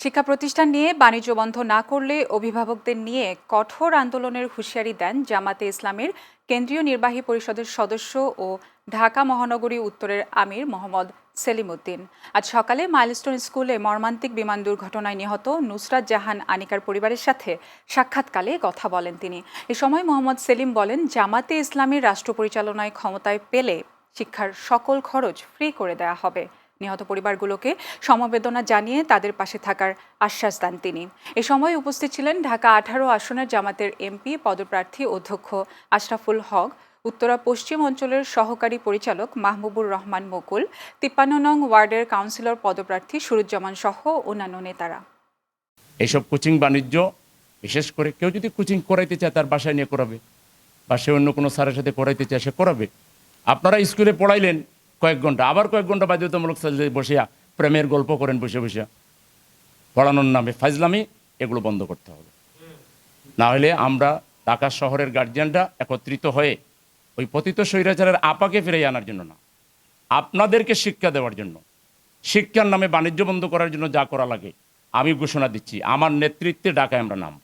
শিক্ষা প্রতিষ্ঠান নিয়ে বাণিজ্য বন্ধ না করলে অভিভাবকদের নিয়ে কঠোর আন্দোলনের হুঁশিয়ারি দেন জামাতে ইসলামীর কেন্দ্রীয় নির্বাহী পরিষদের সদস্য ও ঢাকা মহানগরী উত্তরের আমির মোহাম্মদ সেলিম উদ্দিন। আজ সকালে মাইলস্টোন স্কুলে মর্মান্তিক বিমান দুর্ঘটনায় নিহত নুসরাত জাহান আনিকার পরিবারের সাথে সাক্ষাৎকালে কথা বলেন তিনি। এ সময় মোহাম্মদ সেলিম বলেন, জামাতে ইসলামীর রাষ্ট্র পরিচালনায় ক্ষমতায় পেলে শিক্ষার সকল খরচ ফ্রি করে দেওয়া হবে। নিহত পরিবারগুলোকে সমবেদনা জানিয়ে তাদের পাশে থাকার আশ্বাস দেন তিনি। এ সময় উপস্থিত ছিলেন ঢাকা 18 আসনের জামাতের এমপি পদপ্রার্থী অধ্যক্ষ আশরাফুল হক, উত্তরা পশ্চিম অঞ্চলের সহকারী পরিচালক মাহবুবুর রহমান মুকুল, 53 নং ওয়ার্ডের কাউন্সিলর পদপ্রার্থী সুরুজ্জামান সহ অন্যান্য নেতারা। এইসব কোচিং বাণিজ্য, বিশেষ করে কেউ যদি কোচিং করাইতে চায় তার বাসায় নিয়ে করাবে, বা সে অন্য কোনো স্যারের সাথে করাইতে চায় সে করাবে। আপনারা স্কুলে পড়াইলেন কয়েক ঘন্টা, আবার কয়েক ঘন্টা বাধ্যতামূলক বসিয়া প্রেমের গল্প করেন বসে বসিয়া, পড়ানোর নামে ফাইজলামি, এগুলো বন্ধ করতে হবে। না হলে আমরা ঢাকা শহরের গার্জিয়ানরা একত্রিত হয়ে ওই পতিত স্বৈরাচারের আপাকে ফিরিয়ে আনার জন্য না, আপনাদেরকে শিক্ষা দেওয়ার জন্য, শিক্ষার নামে বাণিজ্য বন্ধ করার জন্য যা করা লাগে আমি ঘোষণা দিচ্ছি, আমার নেতৃত্বে ঢাকায় আমরা নাম।